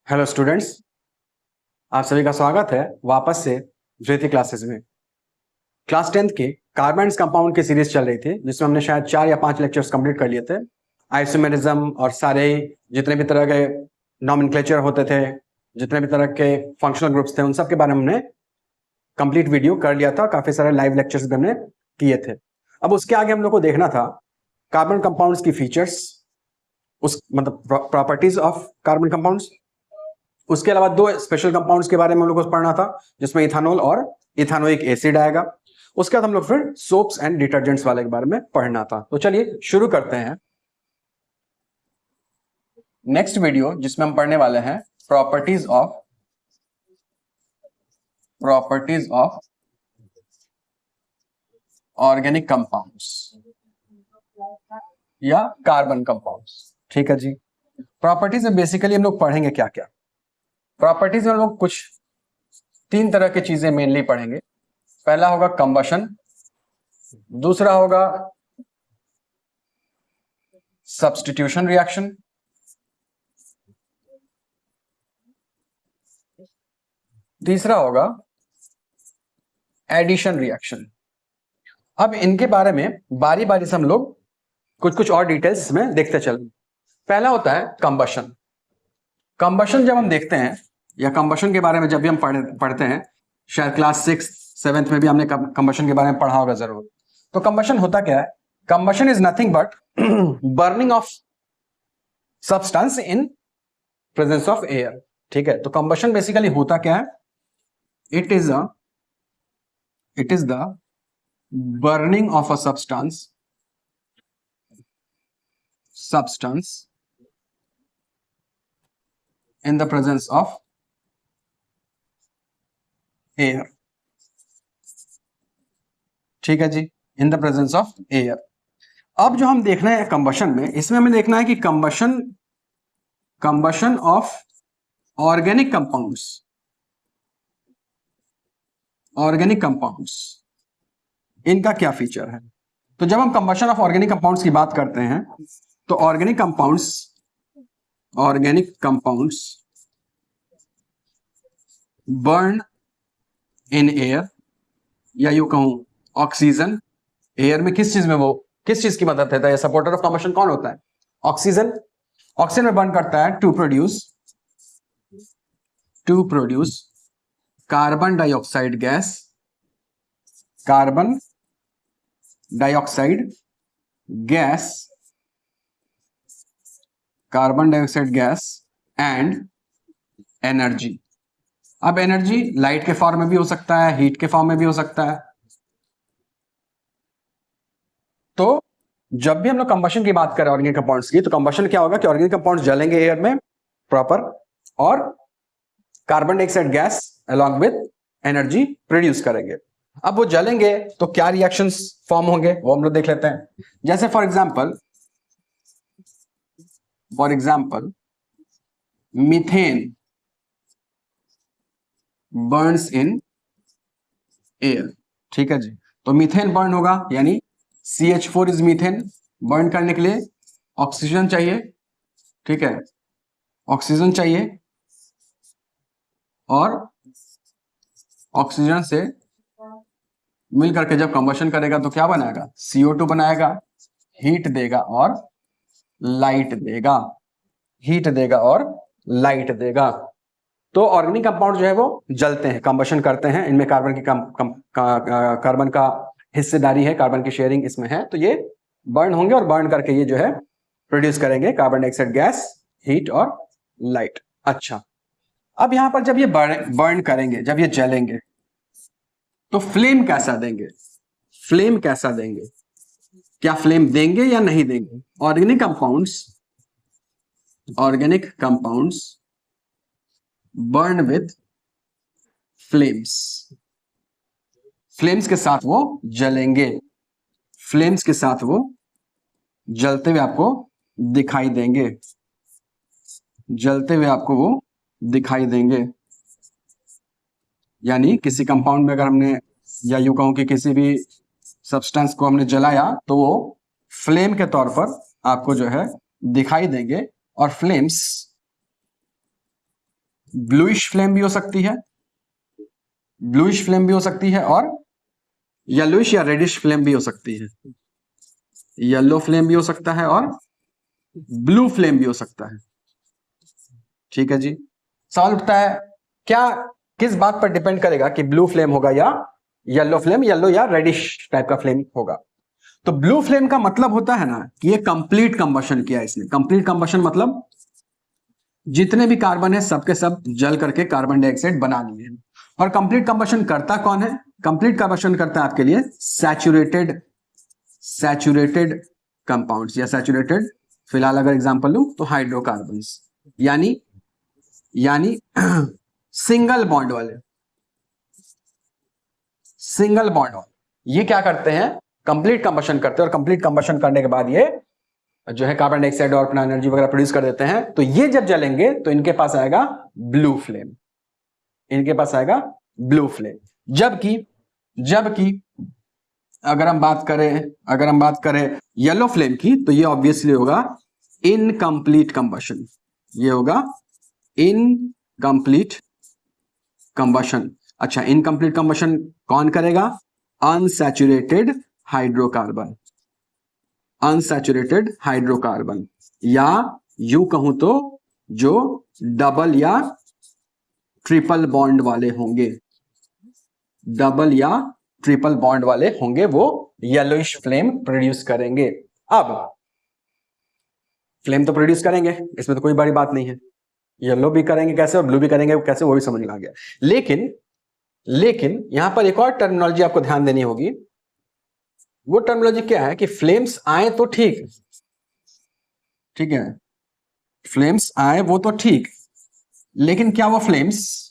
Hello students, आप सभी का स्वागत है वापस से ज्योति क्लासेस में। क्लास 10th की कार्बन कंपाउंड की सीरीज चल रही थी जिसमें हमने शायद 4 या 5 लेक्चर्स कंप्लीट कर लिए थे। आइसोमेरिज्म और सारे जितने भी तरह के नॉमेनक्लेचर होते थे, जितने भी तरह के फंक्शनल ग्रुप्स थे, उन सब के बारे में हमने कंप्लीट वीडियो कर लिया था। काफी सारे लाइव लेक्चर्स भी हमने किए थे। अब उसके आगे हम लोग को देखना था कार्बन कंपाउंड्स की फीचर्स, उस मतलब प्रॉपर्टीज ऑफ कार्बन कंपाउंड्स। उसके अलावा दो स्पेशल कंपाउंड्स के बारे में हम लोग को पढ़ना था जिसमें इथानॉल और इथानोइक एसिड आएगा। उसके बाद हम लोग फिर सोप्स एंड डिटर्जेंट्स वाले के बारे में पढ़ना था। तो चलिए शुरू करते हैं नेक्स्ट वीडियो जिसमें हम पढ़ने वाले हैं प्रॉपर्टीज ऑफ ऑर्गेनिक कंपाउंड्स या कार्बन कंपाउंड्स। ठीक है जी। प्रॉपर्टीज में बेसिकली हम लोग पढ़ेंगे क्या क्या। प्रॉपर्टीज में हम लोग कुछ 3 तरह की चीजें मेनली पढ़ेंगे। पहला होगा कंबशन, दूसरा होगा सब्स्टिट्यूशन रिएक्शन, तीसरा होगा एडिशन रिएक्शन। अब इनके बारे में बारी बारी से हम लोग कुछ कुछ और डिटेल्स में देखते चलेंगे। पहला होता है कंबशन। कंबशन जब हम देखते हैं या कंबशन के बारे में जब भी हम पढ़ते हैं, शायद क्लास 6th 7th में भी हमने कंबशन के बारे में पढ़ा होगा जरूर। तो कंबशन होता क्या है? Combustion is nothing but burning of substance in presence of air. ठीक है, तो कंबशन बेसिकली होता क्या है? It is the burning of a substance in the presence of air। ठीक है जी, in the presence of air. अब जो हम देख रहे हैं कंबशन में, इसमें हमें देखना है कि कंबशन ऑफ ऑर्गेनिक कंपाउंड्स इनका क्या फीचर है। तो जब हम कंबशन ऑफ ऑर्गेनिक कंपाउंड्स की बात करते हैं तो organic compounds burn in air, या यूं कहूं ऑक्सीजन। एयर में किस चीज की मदद देता है? सपोर्टर ऑफ कंबशन कौन होता है? ऑक्सीजन। ऑक्सीजन में बर्न करता है to produce carbon dioxide gas and energy. अब एनर्जी लाइट के फॉर्म में भी हो सकता है, हीट के फॉर्म में भी हो सकता है। तो जब भी हम लोग कंबशन की बात करें ऑर्गेनिक कंपाउंड्स की, तो कंबशन क्या होगा कि ऑर्गेनिक कंपाउंड्स जलेंगे एयर में प्रॉपर, और carbon dioxide gas along with energy produce करेंगे। अब वो जलेंगे तो क्या रिएक्शंस फॉर्म होंगे वो हम लोग देख लेते हैं। जैसे for example methane Burns in air. ठीक है जी, तो मीथेन बर्न होगा, यानी CH4 इज मीथेन। बर्न करने के लिए ऑक्सीजन चाहिए। ठीक है, ऑक्सीजन चाहिए, और ऑक्सीजन से मिल करके जब कंबशन करेगा तो क्या बनाएगा? CO2 बनाएगा, हीट देगा और लाइट देगा। तो ऑर्गेनिक कंपाउंड जो है वो जलते हैं, कंबशन करते हैं। इनमें कार्बन का हिस्सेदारी है, कार्बन की शेयरिंग इसमें है। तो ये बर्न होंगे और बर्न करके ये जो है प्रोड्यूस करेंगे कार्बन डाइऑक्साइड गैस, हीट और लाइट। अच्छा, अब यहां पर जब ये बर्न करेंगे, जब ये जलेंगे, तो फ्लेम कैसा देंगे? क्या फ्लेम देंगे या नहीं देंगे? Organic compounds burn with flames के साथ वो जलेंगे। फ्लेम्स के साथ वो जलते हुए आपको दिखाई देंगे। यानी किसी कंपाउंड में अगर हमने, या यूं कहूं कि किसी भी सब्सटेंस को हमने जलाया, तो वो फ्लेम के तौर पर आपको जो है दिखाई देंगे। और फ्लेम्स ब्लूइश फ्लेम भी हो सकती है, ब्लूइश फ्लेम भी हो सकती है, और येलोइश या रेडिश फ्लेम भी हो सकती है। येलो फ्लेम भी हो सकता है और ब्लू फ्लेम भी हो सकता है। ठीक है जी। सवाल उठता है क्या, किस बात पर डिपेंड करेगा कि ब्लू फ्लेम होगा या येलो फ्लेम, येलो या रेडिश टाइप का फ्लेम होगा। तो ब्लू फ्लेम का मतलब होता है ना कि ये कंप्लीट कंबशन किया इसने। कंप्लीट कंबशन मतलब जितने भी कार्बन है सबके सब जल करके कार्बन डाइऑक्साइड बना लिए। और कंप्लीट कंबशन करता कौन है? कंप्लीट कंबशन करता है आपके लिए सैचुरेटेड कंपाउंड्स या सैचुरेटेड, फिलहाल अगर एग्जांपल लूं तो हाइड्रोकार्बन्स, यानी सिंगल बॉन्ड वाले, ये क्या करते हैं? कंप्लीट कंबशन करते हैं, और कंप्लीट कंबशन करने के बाद ये जो है कार्बन डाइऑक्साइड और अपना एनर्जी वगैरह प्रोड्यूस कर देते हैं। तो ये जब जलेंगे तो इनके पास आएगा ब्लू फ्लेम, इनके पास आएगा ब्लू फ्लेम। जबकि अगर हम बात करें येलो फ्लेम की, तो ये ऑब्वियसली होगा इनकम्प्लीट कंबशन, ये होगा इनकम्प्लीट कंबशन। अच्छा, इनकम्प्लीट कंबशन कौन करेगा? अनसैचुरेटेड हाइड्रोकार्बन, या यूं कहूं तो जो डबल या ट्रिपल बॉन्ड वाले होंगे, वो येलोइश फ्लेम प्रोड्यूस करेंगे। अब फ्लेम तो प्रोड्यूस करेंगे, इसमें तो कोई बड़ी बात नहीं है। येलो भी करेंगे कैसे और ब्लू भी करेंगे कैसे, वो भी समझ में आ गया। लेकिन यहां पर एक और टर्मिनोलॉजी आपको ध्यान देनी होगी। वो टर्मिनोलॉजी क्या है कि फ्लेम्स आए तो ठीक है, फ्लेम्स आए वो तो ठीक, लेकिन क्या वो फ्लेम्स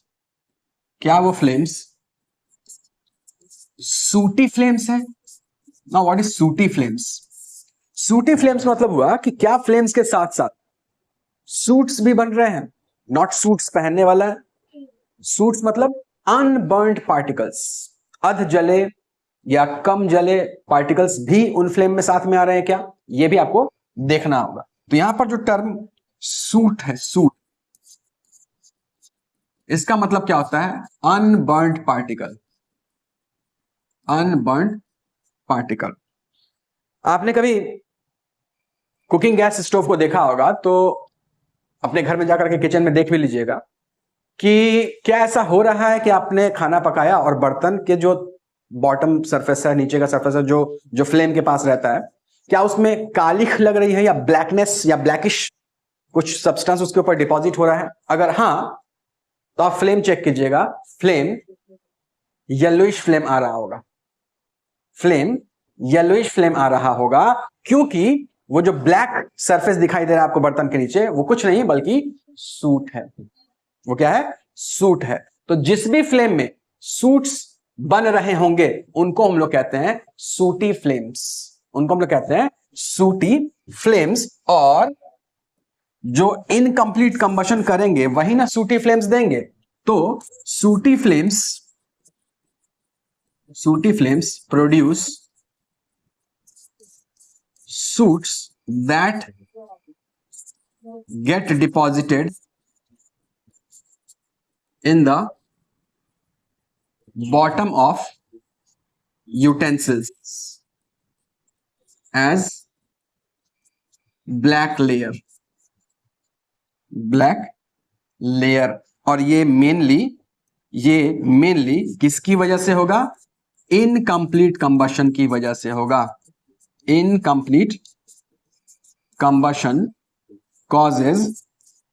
सूटी फ्लेम्स है? नाउ व्हाट इज सूटी फ्लेम्स? सूटी फ्लेम्स मतलब हुआ कि क्या फ्लेम्स के साथ साथ सूट्स भी बन रहे हैं। नॉट सूट्स पहनने वाला है, सूट्स मतलब अनबर्न्ड पार्टिकल्स, अध जले या कम जले पार्टिकल्स भी उन फ्लेम में साथ में आ रहे हैं क्या, ये भी आपको देखना होगा। तो यहां पर जो टर्म सूट है, इसका मतलब क्या होता है? Unburned particle. आपने कभी कुकिंग गैस स्टोव को देखा होगा, तो अपने घर में जाकर के किचन में देख भी लीजिएगा कि क्या ऐसा हो रहा है कि आपने खाना पकाया और बर्तन के जो बॉटम सरफेस है, नीचे का सरफेस है, जो फ्लेम के पास रहता है, क्या उसमें कालिख लग रही है या ब्लैकनेस या ब्लैकिश कुछ सब्सटेंस उसके ऊपर डिपॉजिट हो रहा है? अगर हां, तो आप फ्लेम चेक कीजिएगा, फ्लेम येलोइश फ्लेम आ रहा होगा, क्योंकि वो जो ब्लैक सरफेस दिखाई दे रहा है आपको बर्तन के नीचे, वो कुछ नहीं बल्कि सूट है। वो क्या है? सूट है। तो जिस भी फ्लेम में सूट्स बन रहे होंगे उनको हम लोग कहते हैं सूटी फ्लेम्स, और जो इनकम्प्लीट कंबशन करेंगे वही ना सूटी फ्लेम्स देंगे। तो sooty flames produce soots that get deposited in the bottom of utensils as black layer, और ये मेनली किसकी वजह से होगा? इनकम्प्लीट कंबशन की वजह से होगा। इनकम्प्लीट combustion causes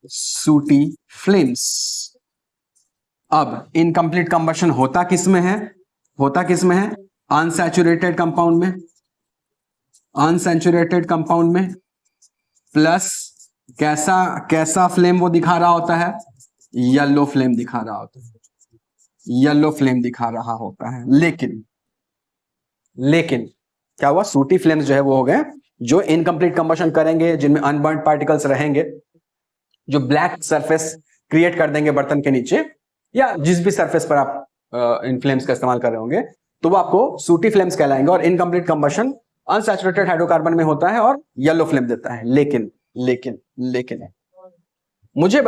सूटी फ्लेम्स। अब इनकम्प्लीट कंबशन होता किस में है? अनसैचुरेटेड कंपाउंड में, प्लस कैसा फ्लेम वो दिखा रहा होता है? येलो फ्लेम दिखा रहा होता है। लेकिन क्या हुआ? सूटी फ्लेम्स जो है वो हो गए जो इनकम्प्लीट कंबशन करेंगे, जिनमें अनबर्न्ड पार्टिकल्स रहेंगे, जो ब्लैक सरफेस क्रिएट कर देंगे बर्तन के नीचे या जिस भी सरफेस पर आप इन फ्लेम्स का इस्तेमाल कर रहे होंगे, तो वो आपको सूटी फ्लेम्स कहलाएंगे। और इनकम्प्लीट कंबशन अनसैचुरेटेड हाइड्रोकार्बन में होता है और येलो फ्लेम देता है। लेकिन मुझे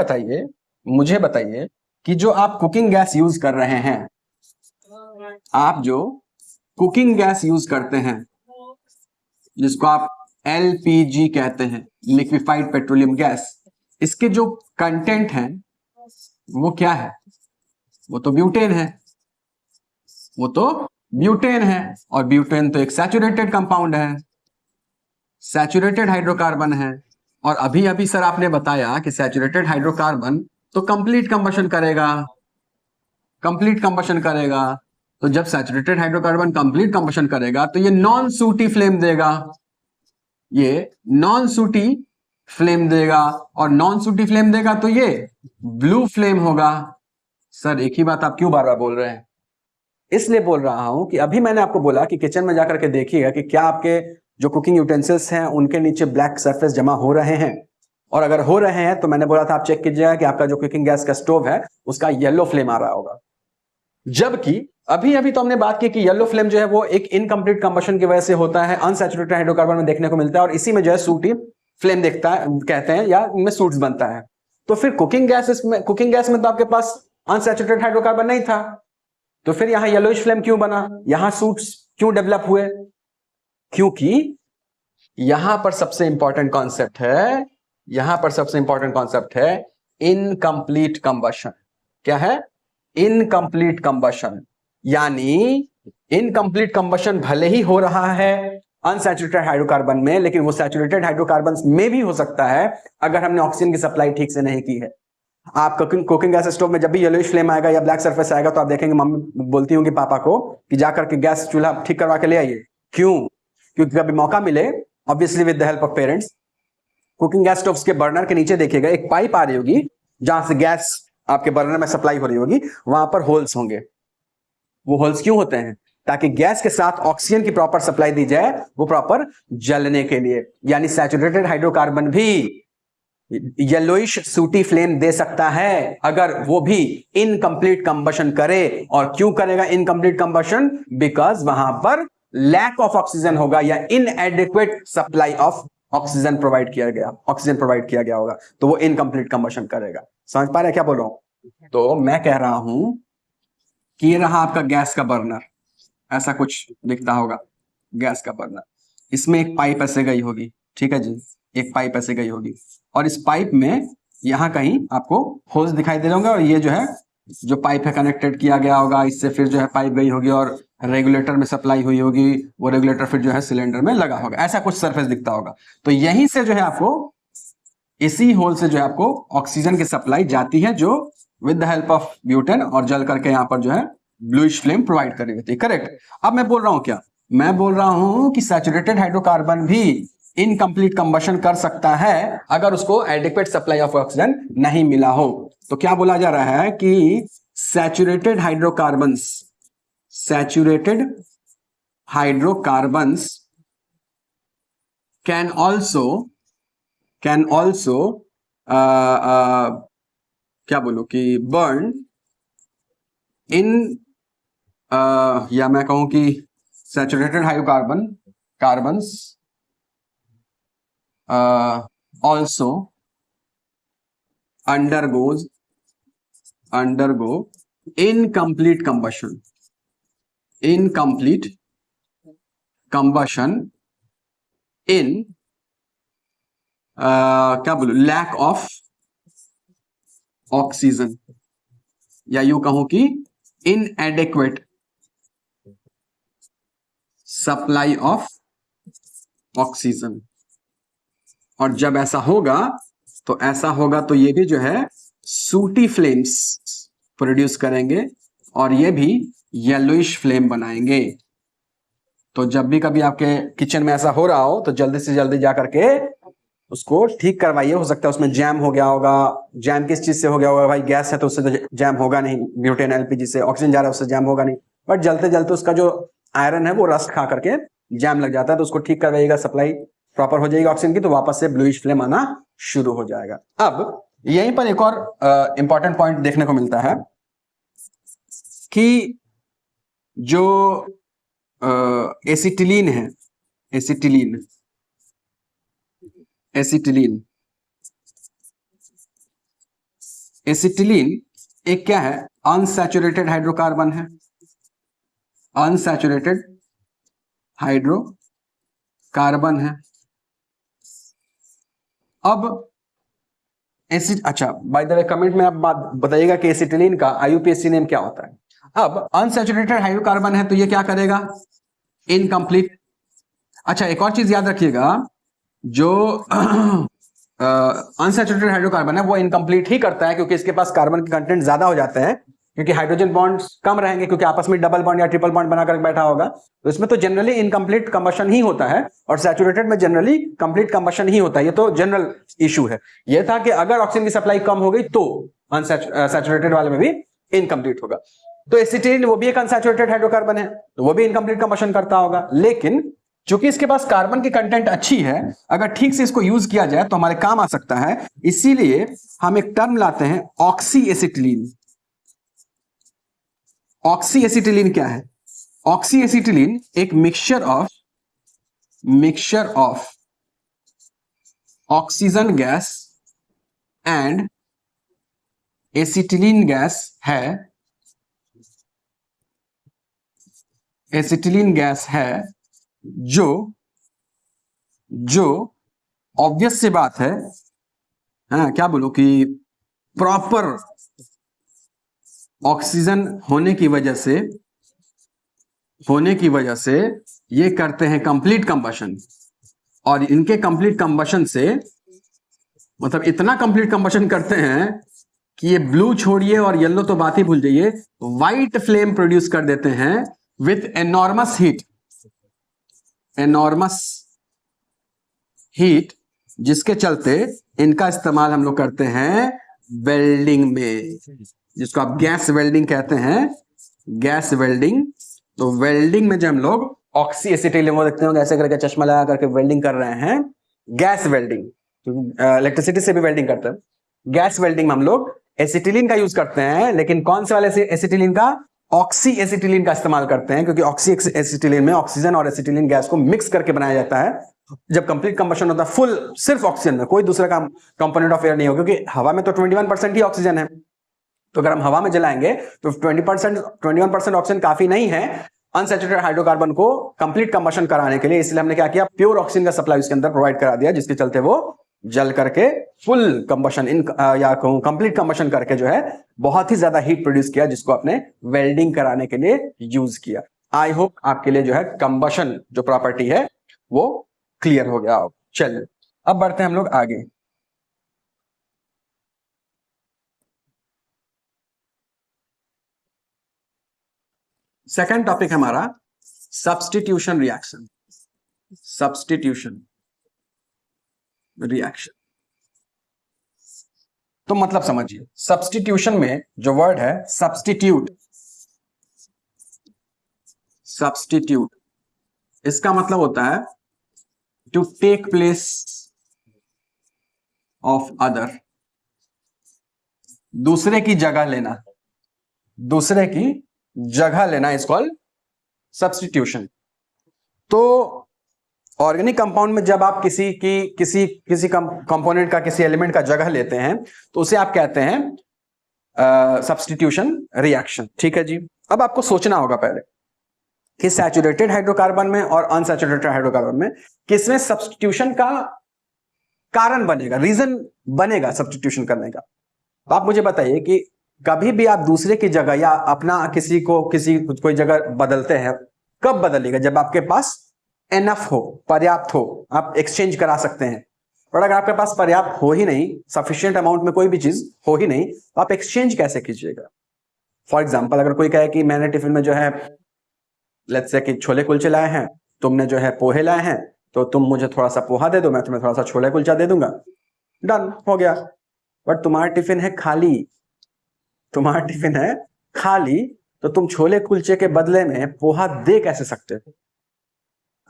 मुझे बताइए कि जो आप कुकिंग गैस यूज कर रहे हैं, आप जो कुकिंग गैस यूज करते हैं जिसको आप एलपीजी कहते हैं, लिक्विफाइड पेट्रोलियम गैस, इसके जो कंटेंट हैं वो क्या है? वो तो ब्यूटेन है, वो तो ब्यूटेन है, और ब्यूटेन तो एक सैचुरेटेड कंपाउंड है, सैचुरेटेड हाइड्रोकार्बन है। और अभी अभी सर आपने बताया कि सैचुरेटेड हाइड्रोकार्बन तो कंप्लीट कंबशन करेगा, कंप्लीट कंबशन करेगा। तो जब सैचुरेटेड हाइड्रोकार्बन कंप्लीट कंबशन करेगा तो ये नॉन सूटी फ्लेम देगा, ये नॉन सूटी फ्लेम देगा, और नॉन सूटी फ्लेम देगा तो ये ब्लू फ्लेम होगा। सर एक ही बात आप क्यों बार बार बोल रहे हैं? इसलिए बोल रहा हूं कि अभी मैंने आपको बोला कि किचन में जाकर के देखिएगा कि क्या आपके जो कुकिंग यूटेंसिल्स हैं उनके नीचे ब्लैक सरफेस जमा हो रहे हैं, और अगर हो रहे हैं तो मैंने बोला था आप चेक कीजिएगा कि आपका जो कुकिंग गैस का स्टोव है उसका येलो फ्लेम आ रहा होगा। जबकि अभी अभी तो हमने बात की कि येलो फ्लेम जो है वो एक इनकम्प्लीट कंबशन की वजह से होता है, अनसैचुरेटेड हाइड्रोकार्बन में देखने को मिलता है, और इसी में जो है सूटी फ्लेम देखता है कहते हैं, या इनमें सूट्स बनता है। तो फिर कुकिंग गैस में तो आपके पास अनसैचुरेटेड हाइड्रोकार्बन नहीं था, तो फिर यहां येलोइश फ्लेम क्यों बना, यहां सूट्स क्यों डेवलप हुए? क्योंकि यहां पर सबसे इंपॉर्टेंट कॉन्सेप्ट है, यहां पर सबसे इंपॉर्टेंट कॉन्सेप्ट है इनकम्प्लीट कंबशन। क्या है? Incomplete combustion. यानी इनकम्प्लीट कंबशन भले ही हो रहा है अनसैचुरेटेड हाइड्रोकार्बन में, लेकिन वो सैचुरेटेड हाइड्रोकार्बन में भी हो सकता है अगर हमने ऑक्सीजन की सप्लाई ठीक से नहीं की है। आप कुकिंग गैस स्टोव में जब भी येलोइश फ्लेम आएगा या ब्लैक सरफेस आएगा तो आप देखेंगे मम्मी बोलती होंगी पापा को कि जाकर के गैस चूल्हा ठीक करवा के ले आइए। क्यों? क्योंकि कभी मौका मिले, obviously with the help of parents, cooking gas stove के बर्नर के नीचे देखिएगा एक पाइप आ रही होगी जहां से गैस आपके बर्नर में सप्लाई हो रही होगी, वहां पर होल्स होंगे। वो होल्स क्यों होते हैं? ताकि गैस के साथ ऑक्सीजन की प्रॉपर सप्लाई दी जाए, वो प्रॉपर जलने के लिए। यानी सैचुरेटेड हाइड्रोकार्बन भी येलोइश सूटी फ्लेम दे सकता है अगर वो भी इनकम्प्लीट कंबशन करे। और क्यों करेगा इनकम्प्लीट कंबशन? बिकॉज वहां पर लैक ऑफ ऑक्सीजन होगा या इनएडिक्वेट सप्लाई ऑफ ऑक्सीजन प्रोवाइड किया गया होगा, तो वो इनकम्प्लीट कंबशन करेगा। समझ पा रहे क्या बोल रहा हूं? तो मैं कह रहा हूं कि ये रहा आपका गैस का बर्नर, ऐसा कुछ दिखता होगा गैस का बर्नर। इसमें एक पाइप ऐसे गई होगी, ठीक है जी, एक पाइप ऐसे गई होगी, और इस पाइप में यहां कहीं आपको होल्स दिखाई दे रहे होंगे, और ये जो है जो पाइप है कनेक्टेड किया गया होगा, इससे फिर जो है पाइप गई होगी और रेगुलेटर में सप्लाई हुई होगी, वो रेगुलेटर फिर जो है सिलेंडर में लगा होगा, ऐसा कुछ सरफेस दिखता होगा। तो यहीं से जो है आपको, इसी होल से जो है आपको ऑक्सीजन की सप्लाई जाती है, जो with the help of butane और जल करके यहां पर जो है ब्लूइश फ्लेम प्रोवाइड कर रही होती है। करेक्ट? अब मैं बोल रहा हूं क्या? मैं बोल रहा हूं कि सैचुरेटेड हाइड्रोकार्बन भी इनकम्प्लीट कंबशन कर सकता है अगर उसको एडिक्वेट सप्लाई ऑफ ऑक्सीजन नहीं मिला हो। तो क्या बोला जा रहा है कि सैचुरेटेड हाइड्रोकार्बन्स कैन ऑल्सो क्या बोलूं कि बर्न इन, या मैं कहूं कि saturated hydrocarbons also undergo incomplete combustion in क्या बोलूं, लैक ऑफ ऑक्सीजन, या यूं कहूं कि इनएडिक्वेट सप्लाई ऑफ ऑक्सीजन। और जब ऐसा होगा तो ये भी जो है सूटी फ्लेम्स प्रोड्यूस करेंगे और ये भी येलोइश फ्लेम बनाएंगे। तो जब भी कभी आपके किचन में ऐसा हो रहा हो तो जल्दी से जल्दी जा करके उसको ठीक करवाइए। हो सकता है उसमें जैम हो गया होगा। जैम किस चीज से हो गया होगा? भाई गैस है तो उससे तो जैम होगा नहीं, ब्यूटेन एलपीजी से ऑक्सीजन जा रहा है उससे जैम होगा नहीं, बट जलते जलते उसका जो आयरन है वो रस्ट खा करके जैम लग जाता है। तो उसको ठीक करवाइएगा, सप्लाई प्रॉपर हो जाएगी ऑक्सीजन की, तो वापस से ब्लूइश फ्लेम आना शुरू हो जाएगा। अब यहीं पर एक और इंपॉर्टेंट पॉइंट देखने को मिलता है कि जो एसिटिलीन है, एसिटिलीन एसिटिलीन एक क्या है, अनसैचुरेटेड हाइड्रोकार्बन है, अनसैचुरेटेड हाइड्रोकार्बन है। अब अच्छा, बाय द वे कमेंट में आप बात बताइएगा कि एसिटिलीन का आईयूपीएसी नेम क्या होता है। अब अनसैचुरेटेड हाइड्रोकार्बन है तो ये क्या करेगा, इनकम्प्लीट। अच्छा, एक और चीज याद रखिएगा, जो अनसैचुरेटेड हाइड्रोकार्बन है वो इनकम्प्लीट ही करता है, क्योंकि इसके पास कार्बन के कंटेंट ज्यादा हो जाते हैं, क्योंकि हाइड्रोजन बॉन्ड्स कम रहेंगे, क्योंकि आपस में डबल बॉन्ड या ट्रिपल बॉन्ड बनाकर बैठा होगा। तो इसमें तो जनरली इनकम्प्लीट कंबशन ही होता है, और सैचुरेटेड में जनरली कंप्लीट कंबशन ही होता है। ये तो जनरल इशू है। ये था कि अगर ऑक्सीजन की सप्लाई कम हो गई तो अनसैचुरेटेड वाले में भी इनकम्प्लीट होगा। तो एसिटिलीन वो भी एक अनसैचुरेटेड हाइड्रोकार्बन है, तो वो भी इनकम्प्लीट कंबशन करता होगा। लेकिन चूंकि इसके पास कार्बन की कंटेंट अच्छी है, अगर ठीक से इसको यूज किया जाए तो हमारे काम आ सकता है। इसीलिए हम एक टर्म लाते हैं ऑक्सी एसिटिलीन। ऑक्सी एसिटिलीन क्या है, ऑक्सी एसिटिलीन एक mixture of oxygen gas and acetylene gas है। एसिटिलीन गैस है जो ऑब्वियस सी बात है, क्या बोलो कि प्रॉपर ऑक्सीजन होने की वजह से ये करते हैं कंप्लीट कंबशन। और इनके कंप्लीट कंबशन से मतलब इतना कंप्लीट कंबशन करते हैं कि ये ब्लू छोड़िए और येलो तो बात ही भूल जाइए, व्हाइट फ्लेम प्रोड्यूस कर देते हैं विथ एनॉर्मस हीट, जिसके चलते इनका इस्तेमाल हम लोग करते हैं वेल्डिंग में, जिसको आप गैस वेल्डिंग कहते हैं, गैस वेल्डिंग। तो वेल्डिंग में जब हम लोग ऑक्सी एसिटिलीन वो देखते हो ऐसे करके चश्मा लगा करके वेल्डिंग कर रहे हैं, गैस वेल्डिंग, इलेक्ट्रिसिटी से भी वेल्डिंग करते हैं। गैस वेल्डिंग में हम लोग एसिटिलीन का यूज करते हैं, लेकिन कौन से वाले एसिटिलीन का, ऑक्सी एसिटिलीन का इस्तेमाल करते हैं, क्योंकि ऑक्सी एसिटिलीन में ऑक्सीजन और एसिटिलीन गैस को मिक्स करके बनाया जाता है। जब कंप्लीट कंबशन होता है फुल सिर्फ ऑक्सीजन में, कोई दूसरा का कंपोनेंट ऑफ एयर नहीं हो, क्योंकि हवा में तो 21% ही ऑक्सीजन है। तो अगर हम हवा में जलाएंगे तो 21% ऑक्सीजन काफी नहीं है अनसैचुरेटेड हाइड्रोकार्बन को कंप्लीट कंबशन कराने के लिए। इसलिए हमने क्या किया, प्योर ऑक्सीजन का सप्लाई उसके अंदर प्रोवाइड करा दिया, जिसके चलते वो जल करके फुल कंबशन या कंप्लीट कंबशन करके जो है बहुत ही ज्यादा हीट प्रोड्यूस किया, जिसको आपने वेल्डिंग कराने के लिए यूज किया। आई होप आपके लिए जो है कंबशन जो प्रॉपर्टी है वो क्लियर हो गया। चलिए अब बढ़ते हैं हम लोग आगे। सेकंड टॉपिक हमारा सब्स्टिट्यूशन रिएक्शन। तो मतलब समझिए, सब्स्टिट्यूशन में जो वर्ड है सब्स्टिट्यूट, इसका मतलब होता है to take place of other, दूसरे की जगह लेना इज कॉल्ड सब्स्टिट्यूशन। तो ऑर्गेनिक कंपाउंड में जब आप किसी कंपोनेंट का, किसी एलिमेंट का जगह लेते हैं तो उसे आप कहते हैं सब्स्टिट्यूशन रिएक्शन। ठीक है जी। अब आपको सोचना होगा पहले कि सैचुरेटेड हाइड्रोकार्बन में और अनसैचुरेटेड हाइड्रोकार्बन में किसमें सब्स्टिट्यूशन का कारण बनेगा, रीजन बनेगा सब्स्टिट्यूशन करने का। तो आप मुझे बताइए कि कभी भी आप दूसरे की जगह या अपना कोई जगह बदलते हैं, कब बदलिएगा, जब आपके पास एनफ हो, पर्याप्त हो, आप एक्सचेंज करा सकते हैं। और अगर आपके पास पर्याप्त हो ही नहीं, सफिशिएंट अमाउंट में कोई भी चीज हो ही नहीं, तो आप एक्सचेंज कैसे कीजिएगा। फॉर एग्जाम्पल, अगर कोई कहे कि मैंने टिफिन में जो है लेट्स से कि छोले कुलचे लाए हैं, तुमने जो है पोहे लाए हैं, तो तुम मुझे थोड़ा सा पोहा दे दो, मैं तुम्हें थोड़ा सा छोले कुलचा दे दूंगा, डन हो गया। बट तुम्हारा टिफिन है खाली, तो तुम छोले कुलचे के बदले में पोहा दे कैसे सकते हो।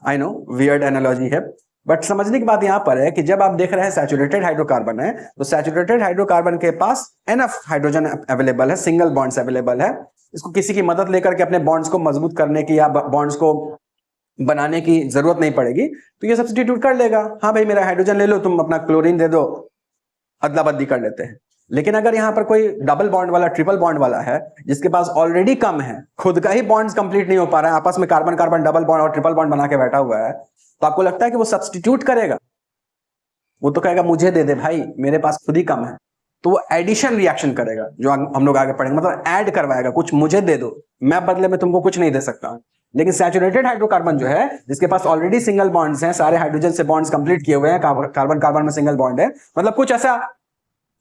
आई नो वियर्ड एनालॉजी है, बट समझने की बात यहां पर है कि जब आप देख रहे हैं सैचुरेटेड हाइड्रोकार्बन है, तो सैचुरेटेड हाइड्रोकार्बन के पास एनफ हाइड्रोजन अवेलेबल है, सिंगल बॉन्ड्स अवेलेबल है। इसको किसी की मदद लेकर के अपने बॉन्ड्स को मजबूत करने की या बॉन्ड्स को बनाने की जरूरत नहीं पड़ेगी, तो ये सब्स्टिट्यूट कर लेगा। हाँ भाई, मेरा हाइड्रोजन ले लो, तुम अपना क्लोरीन दे दो, अदला बदली कर लेते हैं। लेकिन अगर यहाँ पर कोई डबल बॉन्ड वाला, ट्रिपल बॉन्ड वाला है, जिसके पास ऑलरेडी कम है, खुद का ही बॉन्ड्स कंप्लीट नहीं हो पा रहा है, आपस में कार्बन कार्बन डबल बॉन्ड और ट्रिपल बॉन्ड बना के बैठा हुआ है, तो आपको लगता है कि वो सब्स्टिट्यूट करेगा? वो तो कहेगा मुझे दे दे भाई, मेरे पास खुद ही कम है। तो वो एडिशन रिएक्शन करेगा, जो हम लोग आगे पढ़ेंगे, मतलब ऐड करवाएगा, कुछ मुझे दे दो, मैं बदले में तुमको कुछ नहीं दे सकता। लेकिन सैचुरेटेड हाइड्रोकार्बन जो है, जिसके पास ऑलरेडी सिंगल बॉन्ड्स हैं, सारे हाइड्रोजन से बॉन्ड्स कंप्लीट किए हुए हैं, कार्बन कार्बन में सिंगल बॉन्ड है, मतलब कुछ ऐसा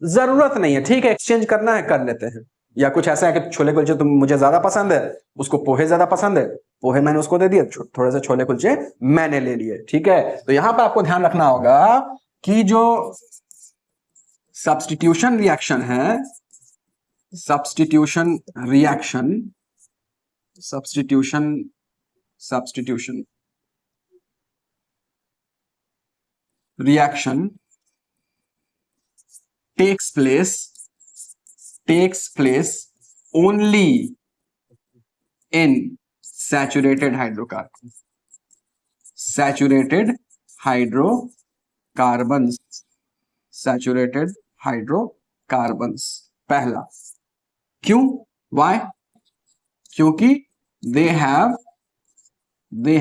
जरूरत नहीं है, ठीक है एक्सचेंज करना है कर लेते हैं। या कुछ ऐसा है कि छोले कुलचे तुम मुझे ज्यादा पसंद है, उसको पोहे ज्यादा पसंद है, पोहे मैंने उसको दे दिए, थोड़े से छोले कुलचे मैंने ले लिए, ठीक है। तो यहां पर आपको ध्यान रखना होगा कि जो सब्स्टिट्यूशन रिएक्शन है, substitution reaction, substitution reaction takes place only in saturated hydrocarbons, saturated hydrocarbons पहला। क्यों? why? क्योंकि they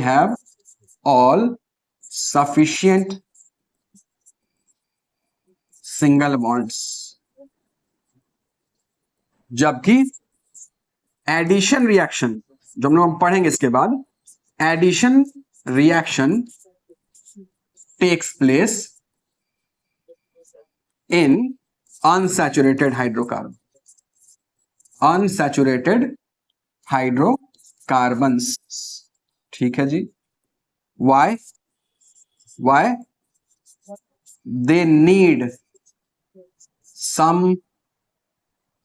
have all sufficient single bonds, जबकि एडिशन रिएक्शन जो हम लोग पढ़ेंगे इसके बाद, addition reaction takes place in unsaturated hydrocarbons, ठीक है जी। Why? They need some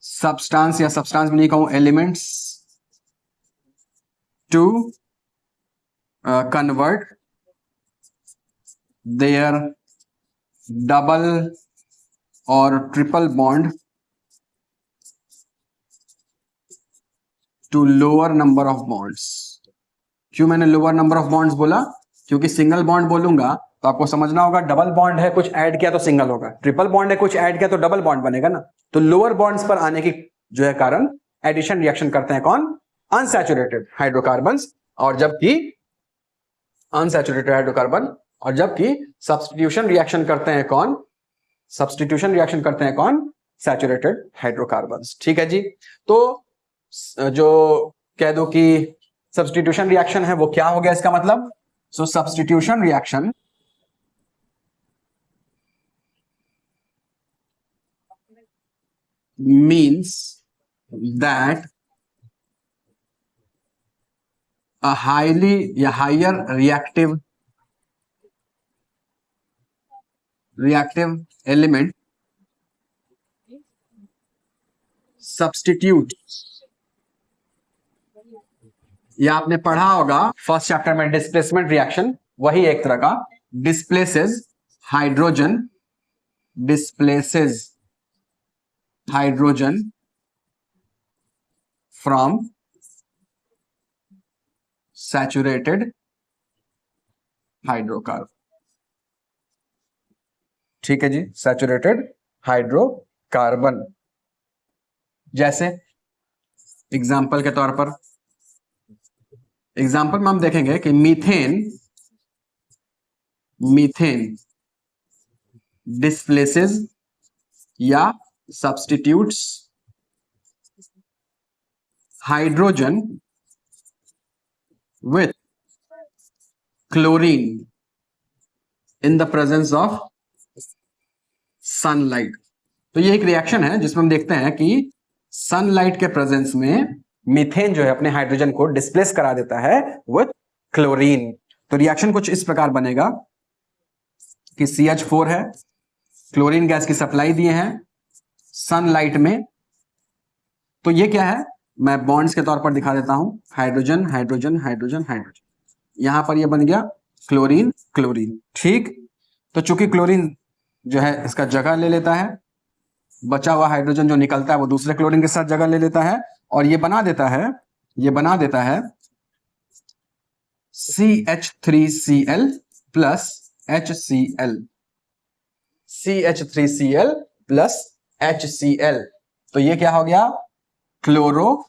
substance, या सब्सटेंस भी नहीं कहूं, elements to convert their double और triple bond to lower number of bonds. क्यों मैंने लोअर नंबर ऑफ बॉन्ड्स बोला? क्योंकि सिंगल बॉन्ड बोलूंगा तो आपको समझना होगा, डबल बॉन्ड है कुछ ऐड किया तो सिंगल होगा, ट्रिपल बॉन्ड है कुछ ऐड किया तो डबल बॉन्ड बनेगा ना। तो लोअर बॉन्ड्स पर आने की जो है कारण एडिशन रिएक्शन करते हैं कौन? अनसैचुरेटेड हाइड्रोकार्बन्स, और जबकि अनसैचुरेटेड हाइड्रोकार्बन, और जबकि सब्स्टिट्यूशन रिएक्शन करते हैं कौन? सैचुरेटेड हाइड्रोकार्बन्स, ठीक है जी। तो जो कह दो कि सब्स्टिट्यूशन रिएक्शन है वो क्या हो गया इसका मतलब? So substitution reaction means that a higher reactive element substitute, या आपने पढ़ा होगा फर्स्ट चैप्टर में डिस्प्लेसमेंट रिएक्शन, वही एक तरह का displaces hydrogen from saturated hydrocarbon, ठीक है जी, सैचुरेटेड हाइड्रोकार्बन। जैसे एग्जाम्पल के तौर पर, एग्जाम्पल में हम देखेंगे कि मीथेन डिस्प्लेसेस या substitutes hydrogen with chlorine in the presence of sunlight. तो ये एक रिएक्शन है जिसमें हम देखते हैं कि सनलाइट के प्रेजेंस में मीथेन जो है अपने हाइड्रोजन को डिस्प्लेस करा देता है विथ क्लोरीन। तो रिएक्शन कुछ इस प्रकार बनेगा कि CH4 है, क्लोरीन गैस की सप्लाई दिए हैं सनलाइट में, तो ये क्या है मैं बॉन्ड्स के तौर पर दिखा देता हूं, हाइड्रोजन हाइड्रोजन हाइड्रोजन हाइड्रोजन, यहां पर ये बन गया क्लोरीन क्लोरीन, ठीक। तो चूंकि क्लोरीन जो है इसका जगह ले लेता है, बचा हुआ हाइड्रोजन जो निकलता है वो दूसरे क्लोरीन के साथ जगह ले लेता है और ये बना देता है CH3Cl plus HCl, CH3Cl plus HCl, तो ये क्या हो गया, क्लोरोमीथेन।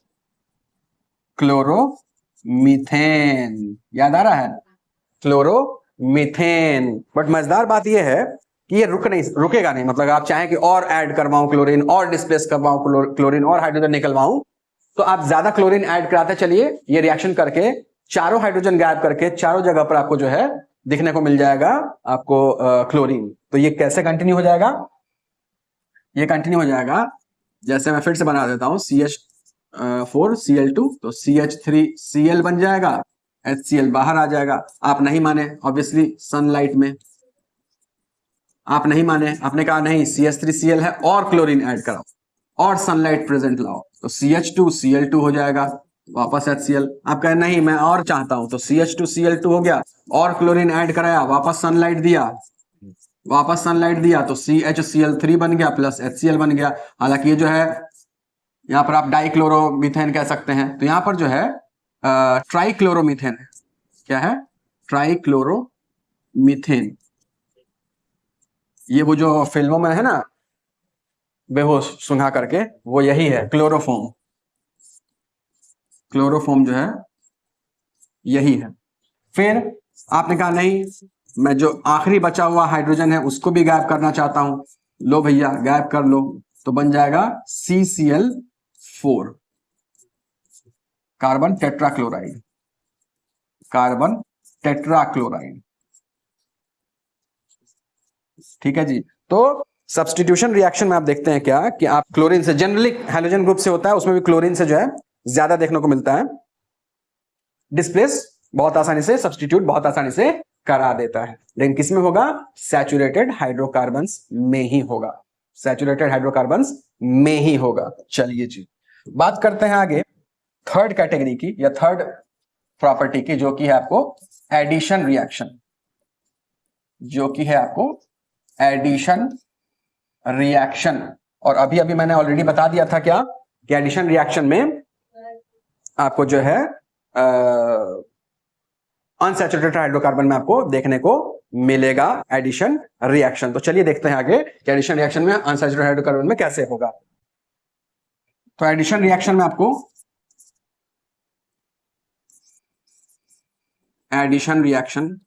याद आ रहा है, क्लोरोमीथेन। बट मजेदार बात ये है कि ये रुकेगा नहीं, मतलब आप चाहें कि और ऐड करवाऊं क्लोरीन, और डिस्प्लेस करवाऊं क्लोरीन, और हाइड्रोजन निकलवाऊं, तो आप ज्यादा क्लोरीन ऐड कराते चलिए, ये रिएक्शन करके चारों हाइड्रोजन गायब करके चारों जगह पर आपको जो है दिखने को मिल जाएगा आपको क्लोरीन। तो ये कैसे कंटिन्यू हो जाएगा, ये कंटिन्यू हो जाएगा, जैसे मैं फिर से बना देता हूं, CH4Cl2, तो CH3Cl बन जाएगा, HCl बाहर आ जाएगा। आप नहीं माने ऑब्वियसली, सनलाइट में आप नहीं माने, आपने कहा नहीं CH3Cl है और क्लोरीन ऐड कराओ और सनलाइट प्रेजेंट लाओ, तो CH2Cl2 हो जाएगा, वापस HCl। आप कहें नहीं मैं और चाहता हूं, तो CH2Cl2 हो गया और क्लोरीन ऐड कराया, वापस सनलाइट दिया, तो CHCl3 बन गया प्लस HCl बन गया। हालांकि ये जो है यहां पर आप डाइक्लोरोमीथेन कह सकते हैं, तो यहां पर जो है ट्राइक्लोरोमीथेन है। क्या है, ट्राइक्लोरोमीथेन। ये वो जो फिल्मों में है ना, बेहोश सुंघा करके, वो यही है, क्लोरोफॉर्म जो है यही है। फिर आपने कहा नहीं मैं जो आखिरी बचा हुआ हाइड्रोजन है उसको भी गायब करना चाहता हूं, लो भैया गायब कर लो, तो बन जाएगा CCl4, कार्बन टेट्राक्लोराइड। ठीक है जी। तो सब्स्टिट्यूशन रिएक्शन में आप देखते हैं क्या कि आप क्लोरीन से, जनरली हाइड्रोजन ग्रुप से होता है, उसमें भी क्लोरीन से जो है ज्यादा देखने को मिलता है, डिस्प्लेस बहुत आसानी से, सब्स्टिट्यूट बहुत आसानी से करा देता है। लेकिन किस में होगा, सैचुरेटेड हाइड्रोकार्बन्स में ही होगा, चलिए जी, बात करते हैं आगे थर्ड कैटेगरी की या थर्ड प्रॉपर्टी की, जो कि है आपको एडिशन रिएक्शन। और अभी अभी मैंने ऑलरेडी बता दिया था क्या कि एडिशन रिएक्शन में आपको जो है अनसैचुरेटेड हाइड्रोकार्बन में आपको देखने को मिलेगा एडिशन रिएक्शन। तो चलिए देखते हैं आगे कि एडिशन रिएक्शन में अनसैचुरेटेड हाइड्रोकार्बन में कैसे होगा। तो एडिशन रिएक्शन में आपको addition reaction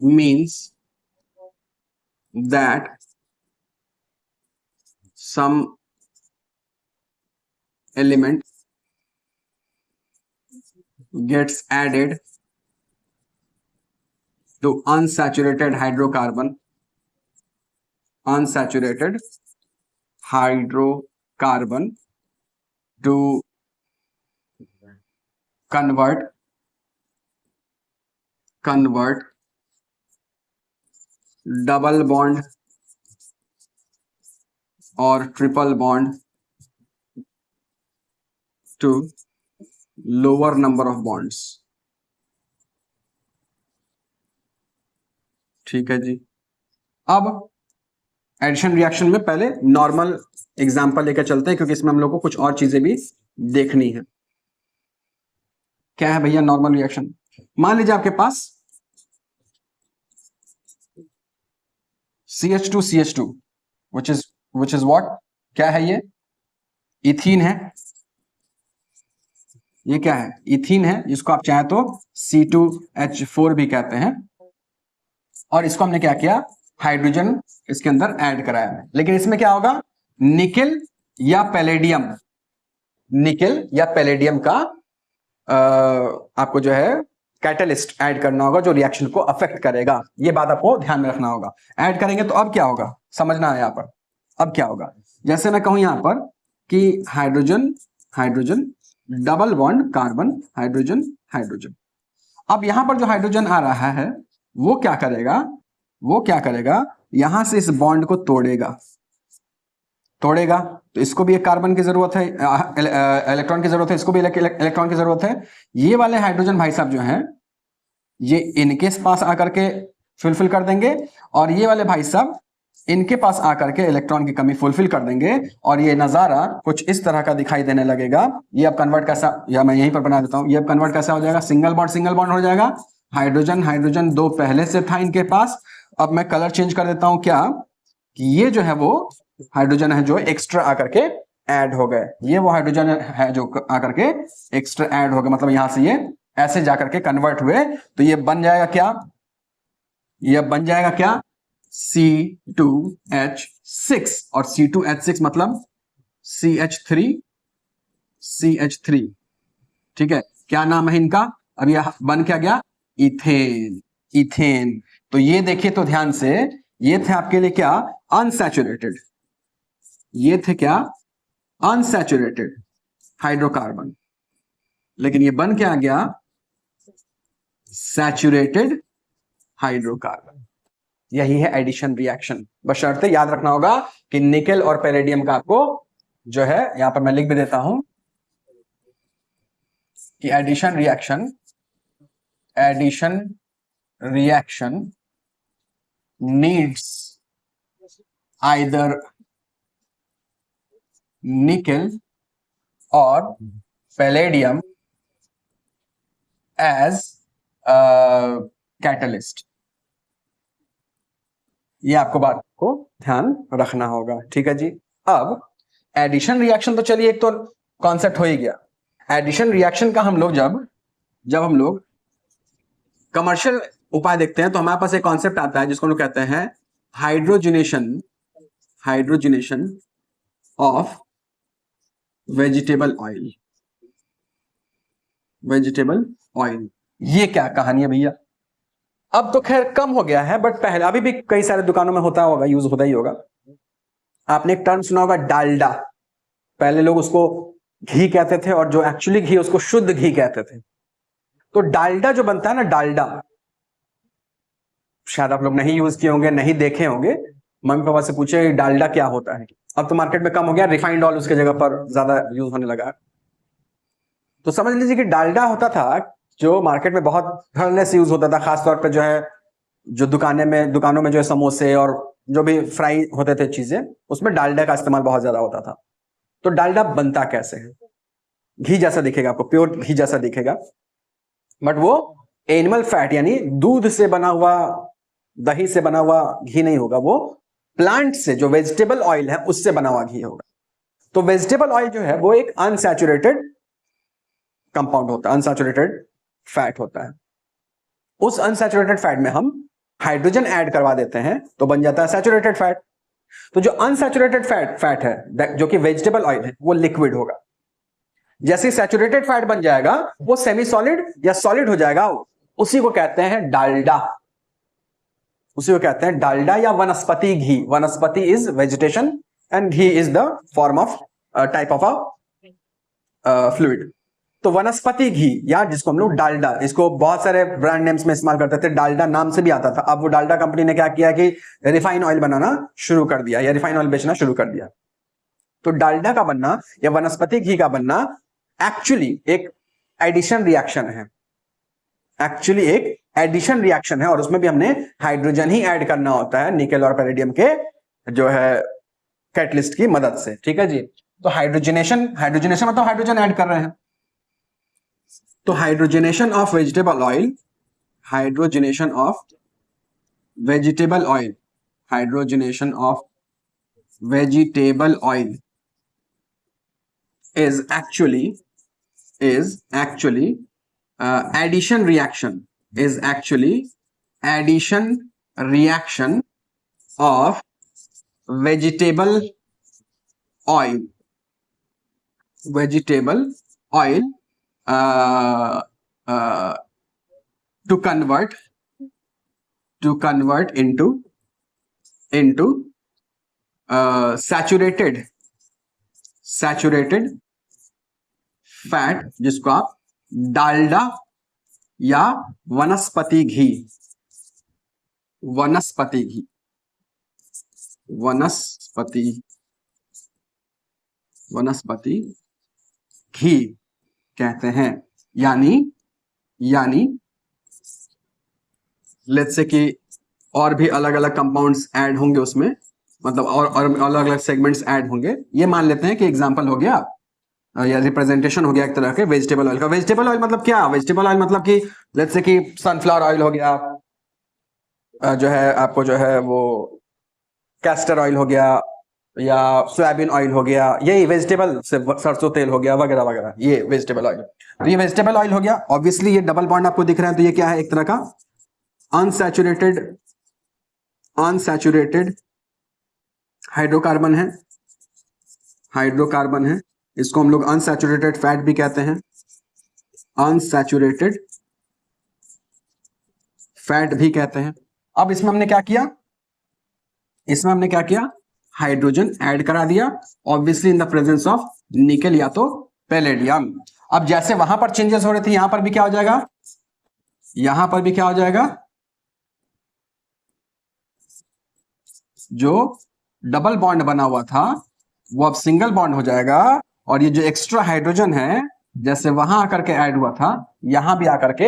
means that some element gets added to unsaturated hydrocarbon to convert double bond और triple bond to lower number of bonds. ठीक है जी। अब एडिशन रिएक्शन में पहले नॉर्मल एग्जांपल लेकर चलते हैं, क्योंकि इसमें हम लोग को कुछ और चीजें भी देखनी है। क्या है भैया नॉर्मल रिएक्शन, मान लीजिए आपके पास CH2 which is what, क्या है ये, इथीन है। ये क्या है, इथीन है, जिसको आप चाहे तो C2H4 भी कहते हैं। और इसको हमने क्या किया, हाइड्रोजन इसके अंदर ऐड कराया है। लेकिन इसमें क्या होगा, निकेल या पैलेडियम का आपको जो है कैटलिस्ट ऐड करना होगा, जो रिएक्शन को अफेक्ट करेगा। ये बात आपको ध्यान में रखना होगा। ऐड करेंगे तो अब क्या होगा, समझना है यहाँ पर। अब क्या होगा, जैसे मैं कहूं यहाँ पर कि hydrogen double bond carbon, hydrogen. अब यहां पर जो हाइड्रोजन आ रहा है वो क्या करेगा, यहां से इस बॉन्ड को तोड़ेगा। तो इसको भी एक कार्बन की जरूरत है, इलेक्ट्रॉन की जरूरत है, इसको भी इलेक्ट्रॉन की जरूरत है। ये वाले हाइड्रोजन भाई साहब जो हैं ये इनके पास आकर के फुलफिल कर देंगे, और ये वाले भाई साहब इनके पास आकर के इलेक्ट्रॉन की कमी फुलफिल कर देंगे। और ये नजारा कुछ इस तरह का दिखाई देने लगेगा। ये अब कन्वर्ट कैसा, या मैं यहीं पर बना देता हूं, ये अब कन्वर्ट कैसा हो जाएगा, सिंगल बॉन्ड हो जाएगा। हाइड्रोजन दो पहले से था इनके पास। अब मैं कलर चेंज कर देता हूं, क्या, कि ये जो है वो हाइड्रोजन है जो एक्स्ट्रा आकर के ऐड हो गए, ये वो हाइड्रोजन है जो आकर के एक्स्ट्रा ऐड हो गए, मतलब यहां से ये ऐसे जाकर के कन्वर्ट हुए, तो ये बन जाएगा क्या, ये बन जाएगा क्या, C2H6, और C2H6 मतलब CH3, ठीक है, क्या नाम है इनका, अब ये बन क्या गया, इथेन, इथेन। तो ये देखिए तो ध्यान से, ये थे आपके लिए क्या, अनसैचुरेटेड, ये थे क्या, अनसैचुरेटेड हाइड्रोकार्बन, लेकिन ये बन क्या गया, सैचुरेटेड हाइड्रोकार्बन। यही है एडिशन रिएक्शन। बशर्ते याद रखना होगा कि निकेल और पैलेडियम का आपको जो है, यहां पर मैं लिख भी देता हूं कि addition reaction needs either nickel or palladium as catalyst. ये आपको बात को ध्यान रखना होगा, ठीक है जी। अब एडिशन रिएक्शन तो चलिए एक तो कॉन्सेप्ट हो ही गया। एडिशन रिएक्शन का हम लोग जब हम लोग कमर्शियल उपाय देखते हैं तो हमारे पास एक कॉन्सेप्ट आता है जिसको हम लोग कहते हैं हाइड्रोजनेशन ऑफ वेजिटेबल ऑयल। ये क्या कहानी है भैया, अब तो खैर कम हो गया है, बट पहले अभी भी कई सारे दुकानों में होता होगा, यूज होता ही होगा। आपने एक टर्म सुना होगा डालडा, पहले लोग उसको घी कहते थे और जो एक्चुअली घी उसको शुद्ध घी कहते थे। तो डालडा जो बनता है ना, डालडा शायद आप लोग नहीं यूज किए होंगे, नहीं देखे होंगे, मम्मी पापा से पूछे डालडा क्या होता है। अब तो मार्केट में कम हो गया, रिफाइंड ऑयल उसके जगह पर ज्यादा यूज होने लगा। तो समझ लीजिए कि डालडा होता था जो मार्केट में बहुत धड़ल्ले से यूज होता था, खासतौर पर जो है जो दुकानों में जो है समोसे और जो भी फ्राई होते थे चीजें, उसमें डालडा का इस्तेमाल बहुत ज्यादा होता था। तो डालडा बनता कैसे है, घी जैसा दिखेगा, आपको प्योर घी जैसा दिखेगा, बट वो एनिमल फैट यानी दूध से बना हुआ, दही से बना हुआ घी नहीं होगा, वो प्लांट से जो वेजिटेबल ऑयल है उससे बना हुआ घी होगा। तो वेजिटेबल ऑयल जो है वो एक अनसैचुरेटेड कंपाउंड होता है, अनसैचुरेटेड फैट होता है। उस अनसैचुरेटेड फैट में हम हाइड्रोजन ऐड करवा देते हैं तो बन जाता है सैचुरेटेड फैट। तो जो अनसैचुरेटेड फैट है जो कि वेजिटेबल ऑयल है वो लिक्विड होगा। जैसे सैचुरेटेड फैट बन जाएगा वो सेमी सॉलिड या सॉलिड हो जाएगा, उसी को कहते हैं डालडा, उसी को कहते हैं डालडा या वनस्पति घी। वनस्पति is vegetation and ghee is the form of type of a fluid. तो वनस्पति घी या जिसको हम लोग डालडा, इसको बहुत सारे ब्रांड नेम्स में इस्तेमाल करते थे, डालडा नाम से भी आता था। अब वो डालडा कंपनी ने क्या किया कि रिफाइन ऑयल बनाना शुरू कर दिया या रिफाइन ऑयल बेचना शुरू कर दिया। तो डालडा का बनना या वनस्पति घी का बनना एक्चुअली एक एडिशन रिएक्शन है, एक्चुअली एक एडिशन रिएक्शन है, और उसमें भी हमने हाइड्रोजन ही ऐड करना होता है निकेल और पैलेडियम के जो है कैटलिस्ट की मदद से, ठीक है जी। तो हाइड्रोजनेशन मतलब हाइड्रोजन ऐड कर रहे हैं। तो hydrogenation of vegetable oil, hydrogenation of vegetable oil, hydrogenation of vegetable oil is actually addition reaction, is actually addition reaction of vegetable oil to convert into saturated fat, जिसको आप डालडा या वनस्पति घी घी कहते हैं। यानी लेट्स से कि और भी अलग अलग कंपाउंड्स ऐड होंगे उसमें, मतलब और अलग अलग सेगमेंट्स ऐड होंगे। ये मान लेते हैं कि एग्जांपल हो गया या रिप्रेजेंटेशन हो गया एक तरह के वेजिटेबल ऑयल का। वेजिटेबल ऑयल मतलब क्या, वेजिटेबल ऑयल मतलब कि लेट्स से कि सनफ्लावर ऑयल हो गया, जो है आपको जो है वो कैस्टर ऑयल हो गया या सोयाबीन ऑयल हो गया, यही वेजिटेबल से सरसों तेल हो गया वगैरह वगैरह, ये वेजिटेबल ऑयल। तो ये वेजिटेबल ऑयल हो गया। ऑब्वियसली ये डबल बॉन्ड आपको दिख रहा है, तो ये क्या है, एक तरह का अनसैचुरेटेड हाइड्रोकार्बन है, हाइड्रोकार्बन है। इसको हम लोग अनसैचुरेटेड फैट भी कहते हैं, अनसैचुरेटेड फैट भी कहते हैं। अब इसमें हमने क्या किया, इसमें हमने क्या किया, हाइड्रोजन ऐड करा दिया, obviously in the presence of निकल या तो पैलेडियम। अब जैसे वहां पर चेंजेस हो रहे थे, यहां पर भी क्या हो जाएगा, यहां पर भी क्या हो जाएगा, जो डबल बॉन्ड बना हुआ था वो अब सिंगल बॉन्ड हो जाएगा, और ये जो एक्स्ट्रा हाइड्रोजन है जैसे वहां आकर के ऐड हुआ था, यहां भी आकर के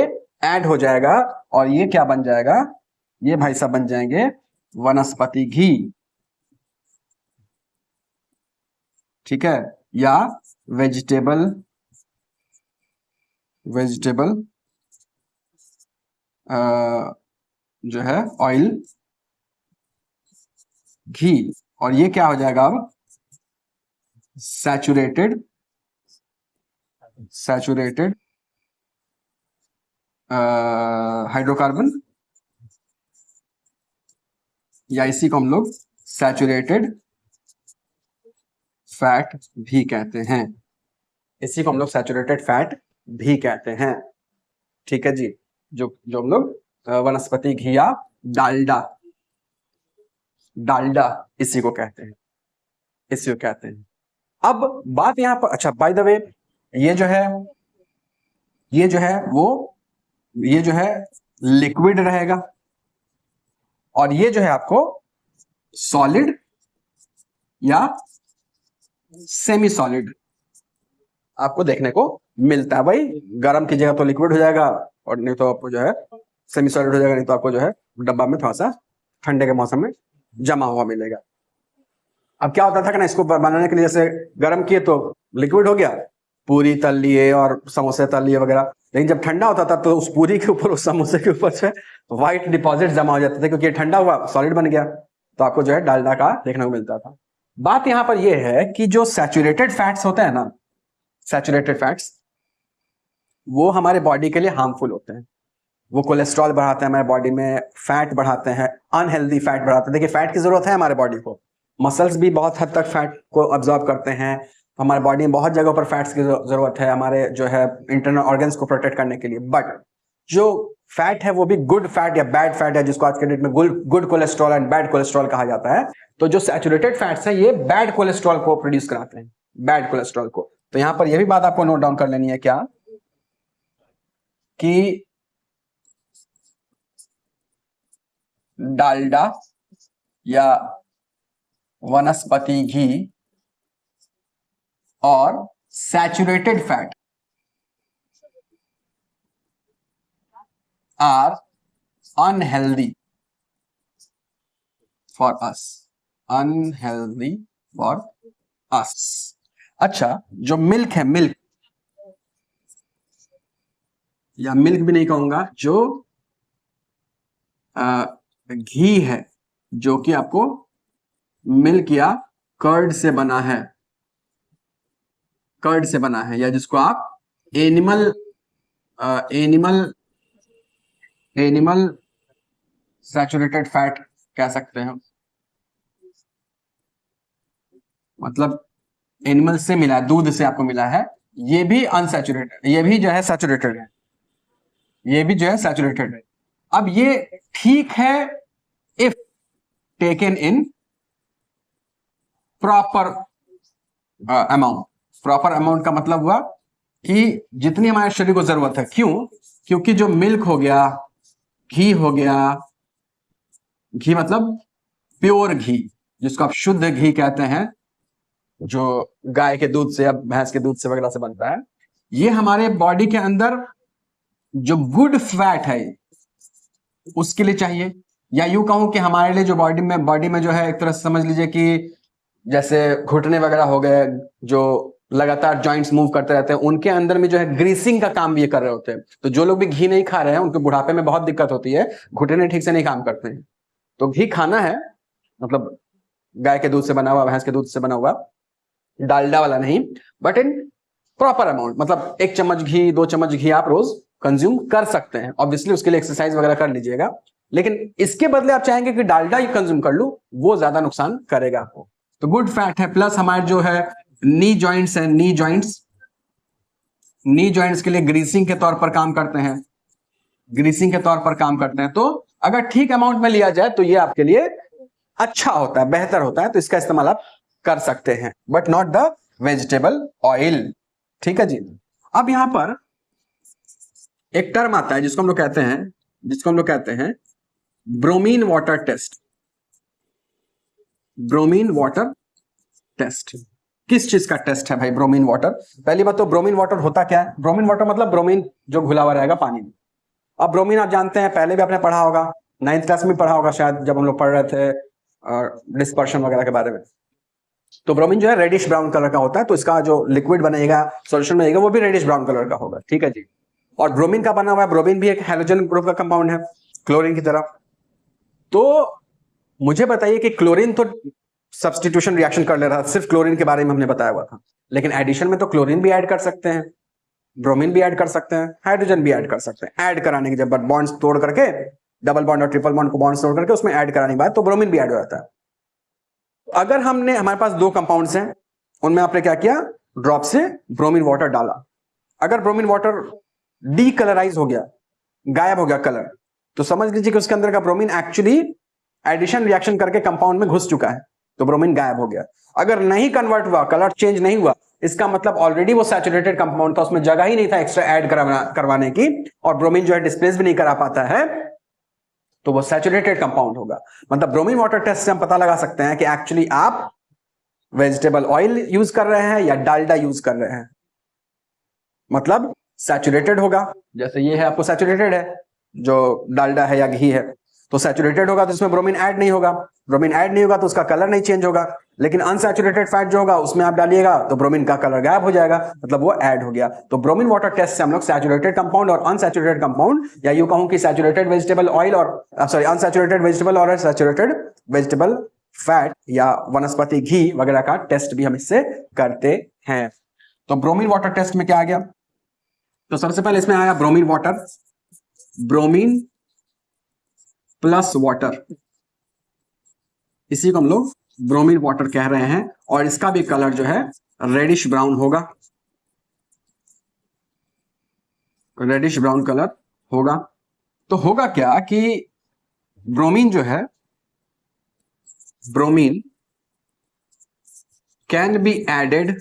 ऐड हो जाएगा, और ये क्या बन जाएगा, ये भाई साहब बन जाएंगे वनस्पति घी, ठीक है, या वेजिटेबल जो है ऑयल, घी। और ये क्या हो जाएगा अब, सैचुरेटेड हाइड्रोकार्बन, या इसी को हम लोग सैचुरेटेड फैट भी कहते हैं, इसी को हम लोग सैचुरेटेड फैट भी कहते हैं, ठीक है जी। जो हम लोग वनस्पति घी या डालडा इसी को कहते हैं, इसी को कहते हैं। अब बात यहां पर, अच्छा बाय द वे, ये जो है लिक्विड रहेगा, और ये जो है आपको सॉलिड या सेमी सॉलिड आपको देखने को मिलता है। भाई गर्म की जगह तो लिक्विड हो जाएगा, और नहीं तो आपको जो है सेमी सॉलिड हो जाएगा, नहीं तो आपको जो है डब्बा में थोड़ा सा ठंडे के मौसम में जमा हुआ मिलेगा। अब क्या होता था कि ना, इसको बनाने के लिए जैसे गर्म किए तो लिक्विड हो गया, पूरी तल लिए और समोसे तल लिए वगैरह, लेकिन जब ठंडा होता था तो उस पूरी के ऊपर, उस समोसे के ऊपर से व्हाइट डिपॉजिट जमा हो जाते थे, क्योंकि ठंडा हुआ सॉलिड बन गया, तो आपको जो है डालडा का देखने को मिलता था। बात यहां पर यह है कि जो सैचुरेटेड फैट्स होते हैं ना, सैचुरेटेड फैट्स वो हमारे बॉडी के लिए हार्मफुल होते हैं, वो कोलेस्ट्रॉल बढ़ाते हैं हमारे बॉडी में, फैट बढ़ाते हैं, अनहेल्दी फैट बढ़ाते हैं। देखिए फैट की जरूरत है हमारे बॉडी को, मसल्स भी बहुत हद तक फैट को अब्जॉर्ब करते हैं, हमारे बॉडी में बहुत जगहों पर फैट्स की जरूरत है हमारे जो है इंटरनल ऑर्गन्स को प्रोटेक्ट करने के लिए। बट जो फैट है वो भी गुड फैट या बैड फैट है, जिसको आज के डेट में good cholesterol and bad cholesterol कहा जाता है। तो जो सैचुरेटेड फैट्स है ये बैड कोलेस्ट्रॉल को प्रोड्यूस कराते हैं, बैड कोलेस्ट्रॉल को। तो यहां पर यह भी बात आपको नोट डाउन कर लेनी है, क्या कि डालडा या वनस्पति घी और saturated fat are unhealthy for us, unhealthy for us. अच्छा, जो मिल्क है, मिल्क या मिल्क भी नहीं कहूंगा, जो घी है, जो कि आपको मिल्क या कर्ड से बना है, कर्ड से बना है, या जिसको आप एनिमल सैचुरेटेड फैट कह सकते हैं। मतलब एनिमल से मिला है, दूध से आपको मिला है, ये भी अनसैचुरेटेड, ये भी जो है सैचुरेटेड है, ये भी जो है सैचुरेटेड है। अब ये ठीक है if taken in proper amount. Proper amount का मतलब हुआ कि जितनी हमारे शरीर को जरूरत है। क्यों? क्योंकि जो मिल्क हो गया, घी हो गया, घी मतलब प्योर घी, जिसको आप शुद्ध घी कहते हैं, जो गाय के दूध से या भैंस के दूध से वगैरह से बनता है, ये हमारे बॉडी के अंदर जो गुड फैट है उसके लिए चाहिए। या यूं कहूं कि हमारे लिए जो बॉडी में जो है, एक तरह से समझ लीजिए कि जैसे घुटने वगैरह हो गए, जो लगातार जॉइंट्स मूव करते रहते हैं, उनके अंदर में जो है ग्रीसिंग का काम भी ये कर रहे होते हैं। तो जो लोग भी घी नहीं खा रहे हैं उनके बुढ़ापे में बहुत दिक्कत होती है, घुटने ठीक से नहीं काम करते हैं। तो घी खाना है, मतलब गाय के दूध से बना हुआ, भैंस के दूध से बना हुआ, डालडा वाला नहीं, बट इन प्रॉपर अमाउंट, मतलब 1 चम्मच घी 2 चम्मच घी आप रोज कंज्यूम कर सकते हैं। ऑब्वियसली उसके लिए एक्सरसाइज वगैरह कर लीजिएगा, लेकिन इसके बदले आप चाहेंगे कि डालडा ही कंज्यूम कर लूं, वो ज्यादा नुकसान करेगा आपको। तो गुड फैट है, प्लस हमारे जो है नी जॉइंट्स है, नी जॉइंट्स के लिए ग्रीसिंग के तौर पर काम करते हैं, ग्रीसिंग के तौर पर काम करते हैं। तो अगर ठीक अमाउंट में लिया जाए तो ये आपके लिए अच्छा होता है, बेहतर होता है, तो इसका इस्तेमाल आप कर सकते हैं, but not the vegetable oil. ठीक है जी। अब यहां पर एक टर्म आता है जिसको हम लोग कहते हैं bromine water test. Bromine water test किस चीज का टेस्ट है भाई? Bromine water. पहली बात तो ब्रोमीन वाटर होता क्या है? ब्रोमीन वाटर मतलब ब्रोमीन जो घुला हुआ रहेगा पानी में। अब ब्रोमीन आप जानते हैं, पहले भी आपने पढ़ा होगा, 9th क्लास में पढ़ा होगा शायद, जब हम लोग पढ़ रहे थे डिस्पर्शन वगैरह के बारे में। तो ब्रोमीन जो है रेडिश ब्राउन कलर का होता है, तो इसका जो लिक्विड बनेगा, सॉल्यूशन बनेगा, वो भी रेडिश ब्राउन कलर का होगा। ठीक है जी। और ब्रोमीन का बना हुआ है, ब्रोमीन भी एक हैलोजन ग्रुप का कंपाउंड है, क्लोरीन की तरह। तो मुझे बताइए कि क्लोरीन तो सब्स्टिट्यूशन रिएक्शन कर ले रहा था, सिर्फ क्लोरीन के बारे में हमने बताया हुआ था, लेकिन एडिशन में तो क्लोरीन भी ऐड कर सकते हैं, ब्रोमीन भी ऐड कर सकते हैं, हाइड्रोजन भी ऐड कर सकते हैं। ऐड कराने के जब बॉन्ड्स तोड़ करके, डबल बॉन्ड और ट्रिपल बॉन्ड को बॉन्ड्स तोड़ करके उसमें ऐड कराने के बाद तो ब्रोमीन भी ऐड हो जाता है। अगर हमारे पास 2 कंपाउंड्स हैं, उनमें आपने क्या किया, ड्रॉप से ब्रोमीन वाटर डाला। अगर ब्रोमीन वाटर डीकलराइज हो गया, गायब हो गया कलर, तो समझ लीजिए कि उसके अंदर का ब्रोमीन एक्चुअली एडिशन रिएक्शन करके कंपाउंड में घुस चुका है, तो ब्रोमीन गायब हो गया। अगर नहीं कन्वर्ट हुआ, कलर चेंज नहीं हुआ, इसका मतलब ऑलरेडी वो सैचुरेटेड कंपाउंड था, उसमें जगह ही नहीं था एक्स्ट्रा ऐड करवाने की, और ब्रोमीन जो है डिस्प्लेस भी नहीं करा पाता है, तो वो सैचुरेटेड कंपाउंड होगा। मतलब ब्रोमीन वाटर टेस्ट से हम पता लगा सकते हैं कि एक्चुअली आप वेजिटेबल ऑयल यूज कर रहे हैं या डालडा यूज कर रहे हैं। मतलब सैचुरेटेड होगा, जैसे ये है आपको सैचुरेटेड है, जो डालडा है या घी है, तो सैचुरेटेड होगा तो इसमें ब्रोमीन ऐड नहीं होगा, ब्रोमीन ऐड नहीं होगा तो उसका कलर नहीं चेंज होगा। लेकिन अनसैचुरेटेड फैट जो होगा उसमें आप डालिएगा तो ब्रोमीन का कलर गायब हो जाएगा, मतलब वो ऐड हो गया। तो ब्रोमीन वाटर टेस्ट से हम लोग सैचुरेटेड कंपाउंड और अनसैचुरेटेड कंपाउंड, या यूं कहूं कि सैचुरेटेड वेजिटेबल ऑयल और अनसैचुरेटेड वेजिटेबल और सैचुरेटेड वेजिटेबल फैट या वनस्पति घी वगैरह का टेस्ट भी हम इससे करते हैं। तो ब्रोमीन वाटर टेस्ट में क्या आ गया? तो सबसे पहले इसमें आया bromine water, bromine plus water, इसी को हम लोग ब्रोमीन वाटर कह रहे हैं, और इसका भी कलर जो है रेडिश ब्राउन होगा, रेडिश ब्राउन कलर होगा। तो होगा क्या कि ब्रोमीन जो है, bromine can be added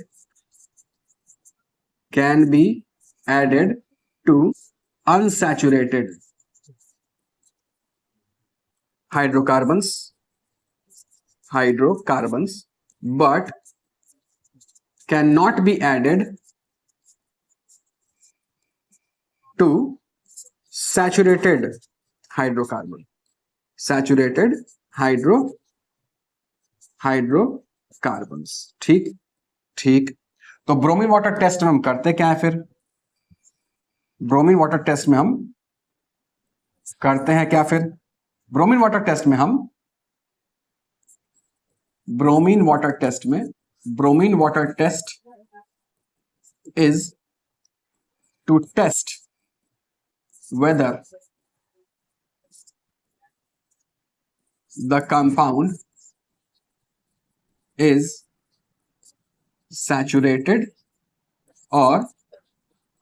to unsaturated hydrocarbons, but cannot be added to saturated hydrocarbons। ठीक। तो ब्रोमीन वाटर टेस्ट में हम करते क्या है फिर? ब्रोमीन वाटर टेस्ट में हम करते हैं क्या फिर? ब्रोमीन वाटर टेस्ट में bromine water test is to test whether the compound is saturated or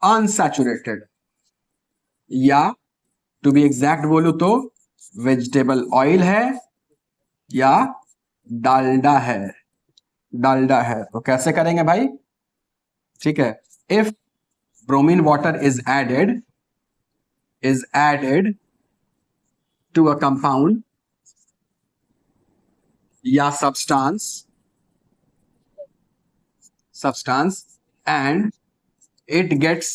unsaturated, या टू बी एग्जैक्ट बोलूं तो वेजिटेबल ऑयल है या डालडा है। तो कैसे करेंगे भाई? ठीक है, if bromine water is added to a compound या substance and it gets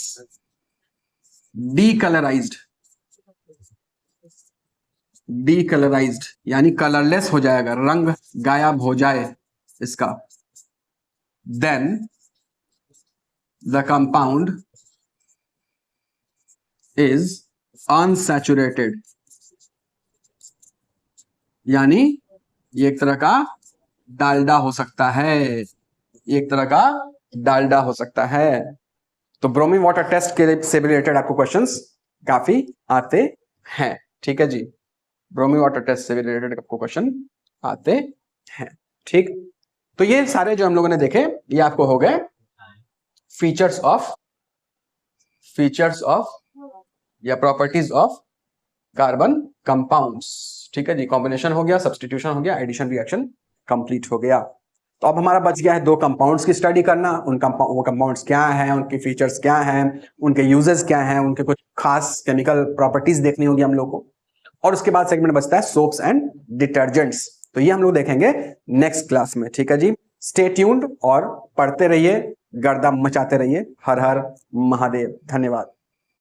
decolorized यानी कलरलेस हो जाएगा, रंग गायब हो जाए इसका, then the compound is unsaturated, यानी ये एक तरह का डालडा हो सकता है, एक तरह का डालडा हो सकता है। तो ब्रोमीन वाटर टेस्ट के से रिलेटेड आपको क्वेश्चंस काफी आते हैं, ठीक है जी। ब्रोमीन वाटर टेस्ट से रिलेटेड आपको क्वेश्चन आते हैं, ठीक। तो ये सारे जो हम लोगों ने देखे ये आपको हो गए फीचर्स ऑफ या प्रॉपर्टीज ऑफ कार्बन कंपाउंड्स, ठीक है जी। कॉम्बिनेशन हो गया, सब्स्टिट्यूशन हो गया, एडिशन रिएक्शन कंप्लीट हो गया। तो अब हमारा बच गया है दो कंपाउंड्स की स्टडी करना। वो कंपाउंड्स क्या हैं, उनकी फीचर्स क्या हैं, उनके यूजेस क्या हैं, उनके कुछ खास केमिकल प्रॉपर्टीज देखनी होगी हम लोग को। और उसके बाद सेगमेंट बचता है सोप्स एंड डिटर्जेंट्स। तो ये हम लोग देखेंगे नेक्स्ट क्लास में, ठीक है जी। स्टे ट्यून्ड और पढ़ते रहिए, गर्दा मचाते रहिए। हर हर महादेव। धन्यवाद।